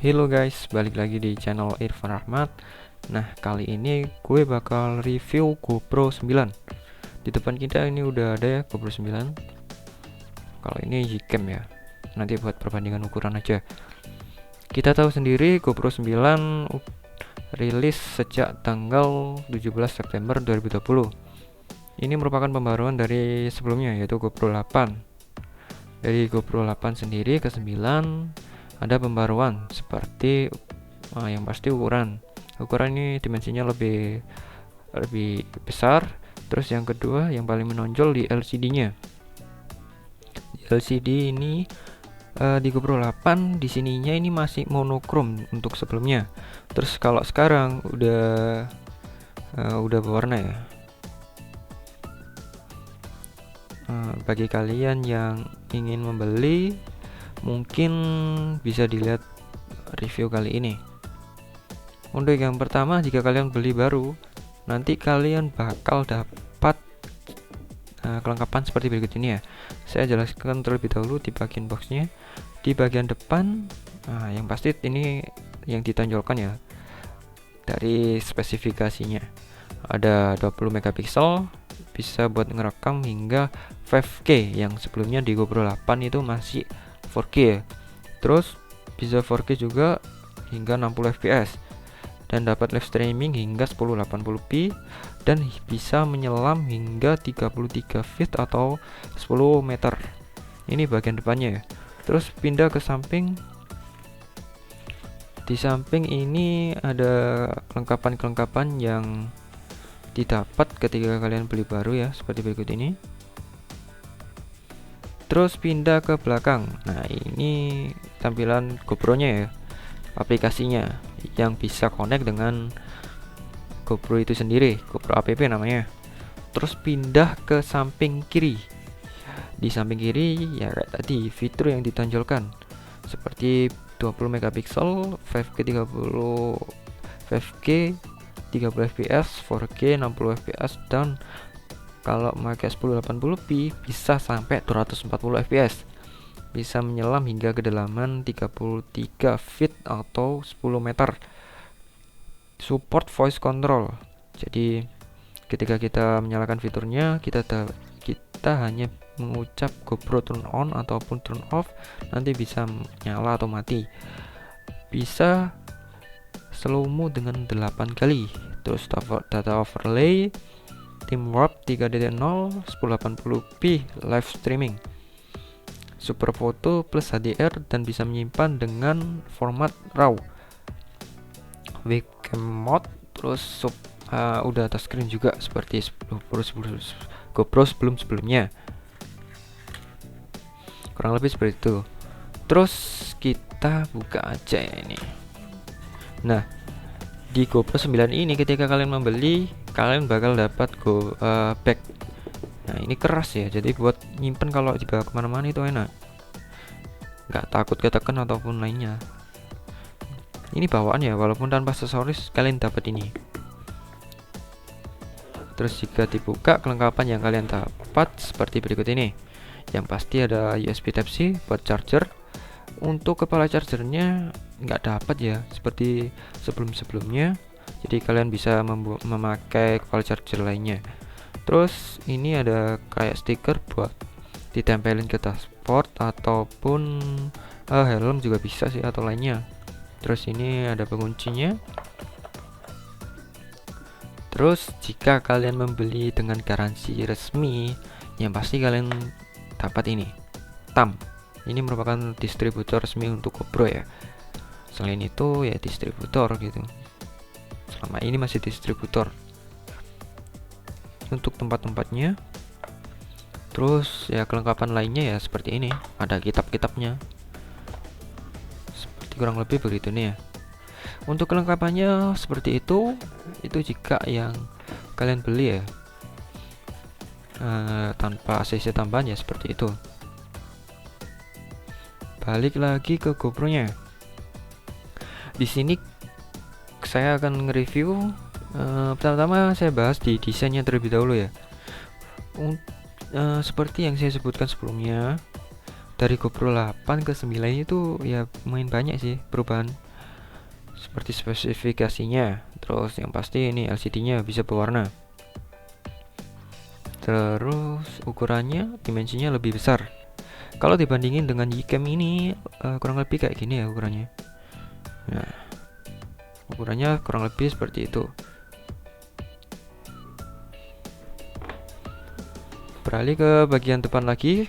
Halo guys, balik lagi di channel Irfan Rahmat. Nah, kali ini gue bakal review GoPro 9. Di depan kita ini udah ada ya GoPro 9. Kalau ini Gcam ya. Nanti buat perbandingan ukuran aja. Kita tahu sendiri GoPro 9 rilis sejak tanggal 17 September 2020. Ini merupakan pembaruan dari sebelumnya, yaitu GoPro 8. Dari GoPro 8 sendiri ke 9 ada pembaruan seperti yang pasti ukuran ini dimensinya lebih besar. Terus yang kedua yang paling menonjol di LCD-nya. LCD ini di GoPro 8 di sininya ini masih monokrom untuk sebelumnya. Terus kalau sekarang udah berwarna ya. Bagi kalian yang ingin membeli, mungkin bisa dilihat review kali ini. Untuk yang pertama, jika kalian beli baru, nanti kalian bakal dapat kelengkapan seperti berikut ini ya. Saya jelaskan terlebih dahulu di bagian boxnya. Di bagian depan, yang pasti ini yang ditonjolkan ya dari spesifikasinya. Ada 20 megapiksel, bisa buat ngerekam hingga 5K, yang sebelumnya di GoPro 8 itu masih 4K ya. Terus bisa 4K juga hingga 60 fps dan dapat live streaming hingga 1080p dan bisa menyelam hingga 33 feet atau 10 meter. Ini bagian depannya ya. Terus pindah ke samping. Di samping ini ada kelengkapan yang didapat ketika kalian beli baru ya, seperti berikut ini. Terus pindah ke belakang. Nah, ini tampilan GoPro-nya ya, aplikasinya yang bisa connect dengan GoPro itu sendiri, GoPro app namanya. Terus pindah ke samping kiri. Di samping kiri ya kayak tadi fitur yang ditonjolkan seperti 20 megapiksel, 5K 30 fps, 4K 60 fps, dan kalau pakai 1080p bisa sampai 240 fps. Bisa menyelam hingga kedalaman 33 feet atau 10 meter. Support voice control. Jadi ketika kita menyalakan fiturnya, kita hanya mengucap GoPro turn on ataupun turn off, nanti bisa nyala atau mati. Bisa slow mo dengan 8 kali. Terus data overlay, Team Warp 3.0, 1080p live streaming, super foto plus HDR, dan bisa menyimpan dengan format RAW. Webcam mode, terus udah touchscreen juga seperti GoPro sebelumnya. Kurang lebih seperti itu. Terus kita buka aja ya ini. Nah, di GoPro 9 ini ketika kalian membeli, kalian bakal dapat bag. Nah, ini keras ya, jadi buat nyimpen kalau dibawa kemana-mana itu enak, nggak takut ketekan ataupun lainnya. Ini bawaan ya, walaupun tanpa aksesoris kalian dapat ini. Terus jika dibuka, kelengkapan yang kalian dapat seperti berikut ini. Yang pasti ada USB Type-C buat charger. Untuk kepala chargernya nggak dapat ya seperti sebelumnya, jadi kalian bisa memakai kepala charger lainnya. Terus ini ada kayak stiker buat ditempelin ke dashboard ataupun helm juga bisa sih, atau lainnya. Terus ini ada penguncinya. Terus jika kalian membeli dengan garansi resmi, yang pasti kalian dapat ini TAM. Ini merupakan distributor resmi untuk GoPro ya. Selain itu ya distributor gitu. Selama ini masih distributor. Untuk tempat-tempatnya. Terus ya kelengkapan lainnya ya seperti ini. Ada kitab-kitabnya. Seperti kurang lebih begitu nih ya. Untuk kelengkapannya seperti itu jika yang kalian beli ya. Tanpa ACC tambahan ya seperti itu. Balik lagi ke GoPro-nya. Di sini saya akan nge-review. Pertama-tama saya bahas di desainnya terlebih dahulu ya. Seperti yang saya sebutkan sebelumnya, dari GoPro 8 ke 9 itu ya main banyak sih perubahan. seperti spesifikasinya. Terus yang pasti ini LCD-nya bisa berwarna. Terus ukurannya, dimensinya lebih besar. Kalau dibandingin dengan Ycam ini kurang lebih kayak gini ya ukurannya. Nah, ukurannya kurang lebih seperti itu. Beralih ke bagian depan lagi.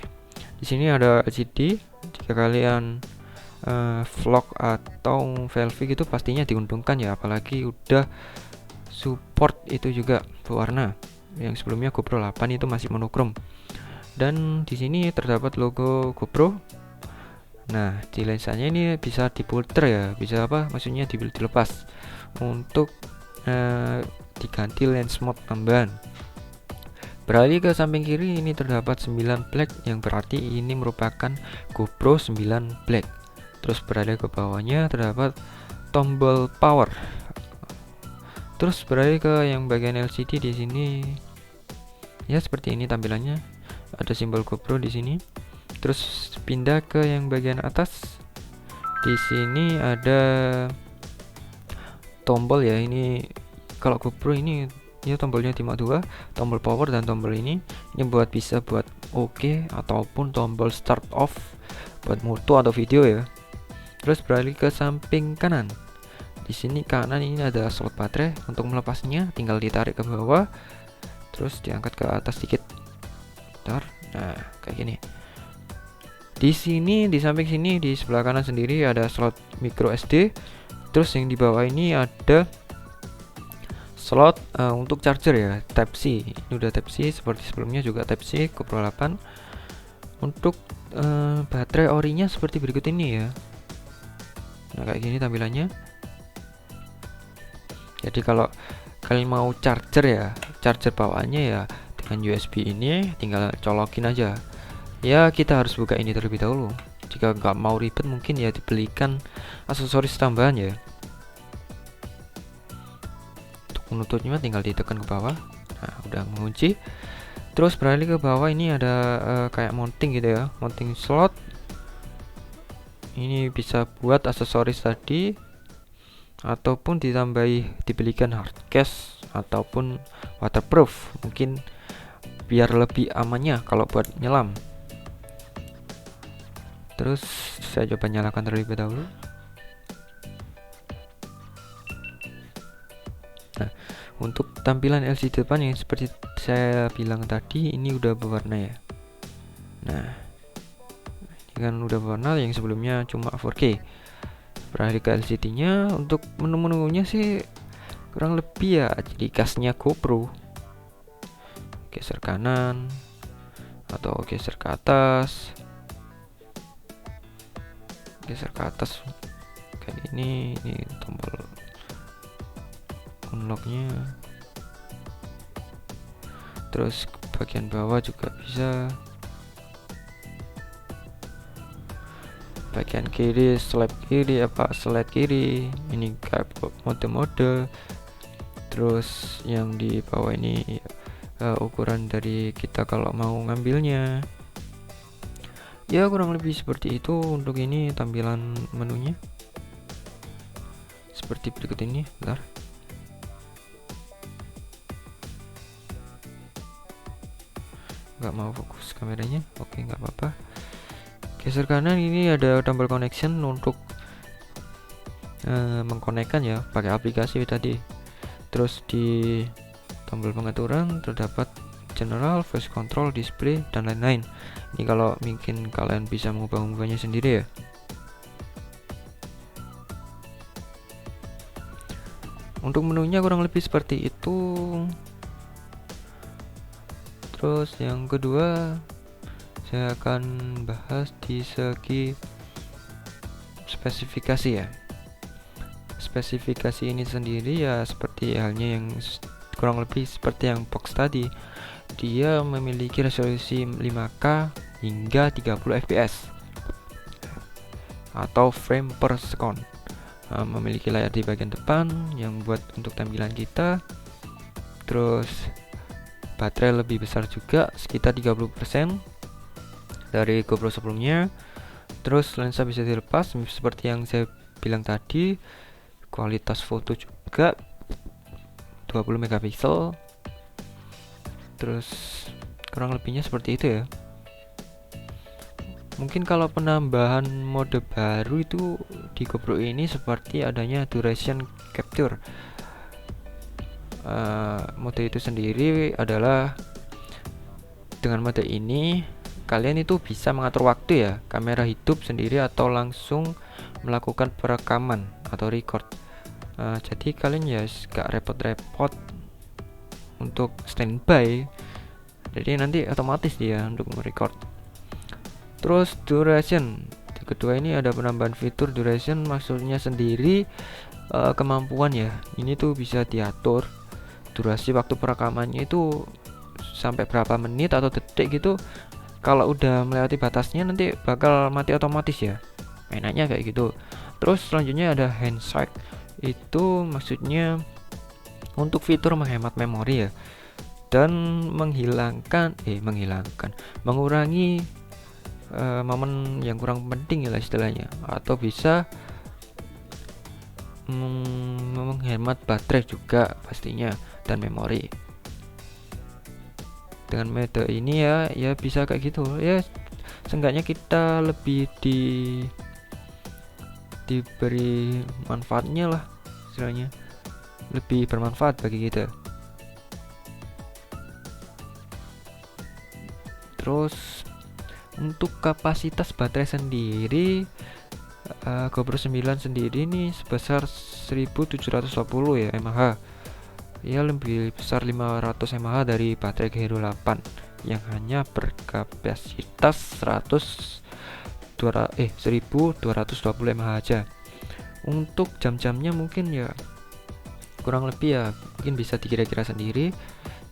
Di sini ada LCD. Jika kalian vlog atau selfie gitu pastinya diuntungkan ya, apalagi udah support itu juga berwarna. Yang sebelumnya GoPro 8 itu masih monokrom. Dan di sini terdapat logo GoPro. Nah, di lensanya ini bisa diputer ya, bisa apa? Maksudnya dilepas untuk diganti lens mode tambahan. Beralih ke samping kiri, ini terdapat 9 black, yang berarti ini merupakan GoPro 9 black. Terus beralih ke bawahnya terdapat tombol power. Terus beralih ke yang bagian LCD di sini, ya seperti ini tampilannya. Ada simbol GoPro di sini. Terus pindah ke yang bagian atas. Di sini ada tombol ya. Ini kalau GoPro ini ya tombolnya cuma 2, tombol power dan tombol ini bisa buat OK ataupun tombol start off buat foto atau video ya. Terus beralih ke samping kanan. Di sini kanan ini ada slot baterai. Untuk melepasnya tinggal ditarik ke bawah, terus diangkat ke atas sedikit. Bentar. Nah, kayak gini. Di sini di samping sini di sebelah kanan sendiri ada slot micro SD. Terus yang di bawah ini ada slot untuk charger ya, Type C. Ini udah Type C seperti sebelumnya juga Type C GoPro 8. Untuk baterai orinya seperti berikut ini ya. Nah, kayak gini tampilannya. Jadi kalau kalian mau charger ya, charger bawaannya ya dengan USB ini tinggal colokin aja. Ya, kita harus buka ini terlebih dahulu. Jika nggak mau ribet mungkin ya dibelikan aksesoris tambahan ya. Untuk penutupnya tinggal ditekan ke bawah. Nah, udah mengunci. Terus beralih ke bawah, ini ada kayak mounting gitu ya, mounting slot. Ini bisa buat aksesoris tadi, ataupun dibelikan hard case ataupun waterproof, mungkin biar lebih amannya kalau buat nyelam. Terus saya coba nyalakan terlebih dahulu. Nah, untuk tampilan LCD depan yang seperti saya bilang tadi, ini udah berwarna ya. Nah, ini kan udah berwarna, yang sebelumnya cuma 4K. Beralih ke LCD nya, untuk menu-menunya sih kurang lebih ya jadi khasnya GoPro. Geser kanan atau geser ke atas, geser ke atas kayak ini tombol unlocknya. Terus bagian bawah juga bisa, bagian kiri slide kiri, ini kayak mode. Terus yang di bawah ini ukuran dari kita kalau mau ngambilnya. Ya, kurang lebih seperti itu. Untuk ini tampilan menunya seperti berikut ini. Bentar. Nggak mau fokus kameranya. Oke, nggak apa-apa. Geser kanan, ini ada tombol connection untuk mengkonekkan ya pakai aplikasi tadi. Terus di tombol pengaturan terdapat general, voice control, display, dan lain-lain. Ini kalau mungkin kalian bisa mengubah-ubahnya sendiri ya. Untuk menunya kurang lebih seperti itu. Terus yang kedua, saya akan bahas di segi spesifikasi ya. Spesifikasi ini sendiri ya seperti halnya yang kurang lebih seperti yang box tadi. Dia memiliki resolusi 5K hingga 30 fps atau frame per second. Memiliki layar di bagian depan yang buat untuk tampilan kita. Terus baterai lebih besar juga, sekitar 30% dari GoPro sebelumnya. Terus lensa bisa dilepas seperti yang saya bilang tadi. kualitas foto juga 20 megapiksel. Terus kurang lebihnya seperti itu ya. Mungkin kalau penambahan mode baru itu di GoPro ini seperti adanya duration capture. Mode itu sendiri adalah dengan mode ini kalian itu bisa mengatur waktu ya, kamera hidup sendiri atau langsung melakukan perekaman atau record. Jadi kalian ya gak repot-repot untuk standby, jadi nanti otomatis dia untuk merecord. Terus duration kedua ini ada penambahan fitur duration, maksudnya sendiri kemampuan ya, ini tuh bisa diatur durasi waktu perekamannya itu sampai berapa menit atau detik gitu. Kalau udah melewati batasnya nanti bakal mati otomatis ya, enaknya kayak gitu. Terus selanjutnya ada handshake, itu maksudnya untuk fitur menghemat memori ya, dan mengurangi momen yang kurang penting ya istilahnya, atau bisa menghemat baterai juga pastinya dan memori. Dengan metode ini ya bisa kayak gitu ya, seenggaknya kita lebih diberi manfaatnya lah istilahnya, lebih bermanfaat bagi kita. Terus untuk kapasitas baterai sendiri, GoPro 9 sendiri ini sebesar 1720 ya mAh. Ya lebih besar 500 mAh dari baterai Hero 8 yang hanya berkapasitas 1220 mAh aja. Untuk jam-jamnya mungkin ya kurang lebih ya mungkin bisa dikira-kira sendiri,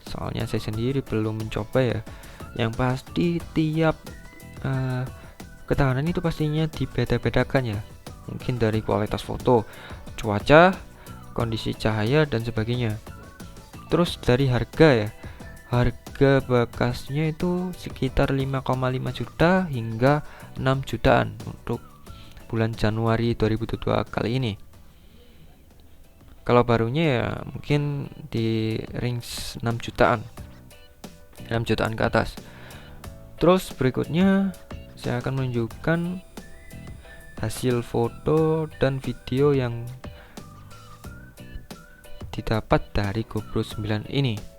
soalnya saya sendiri belum mencoba ya. Yang pasti tiap ketahanan itu pastinya dibeda-bedakan ya, mungkin dari kualitas foto, cuaca, kondisi cahaya dan sebagainya. Terus dari harga ya, harga bekasnya itu sekitar 5,5 juta hingga 6 jutaan untuk bulan Januari 2022 kali ini. Kalau barunya ya mungkin di range 6 jutaan ke atas. Terus berikutnya saya akan menunjukkan hasil foto dan video yang didapat dari GoPro 9 ini.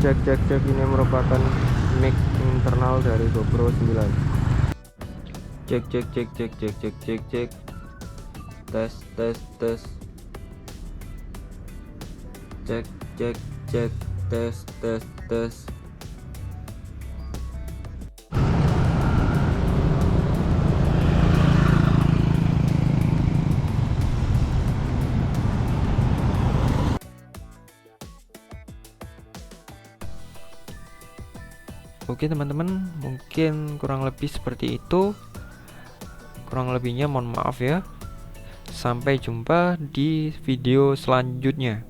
Cek ini merupakan mic internal dari GoPro 9. Cek tes tes. Oke teman-teman, mungkin kurang lebih seperti itu. Kurang lebihnya mohon maaf ya. Sampai jumpa di video selanjutnya.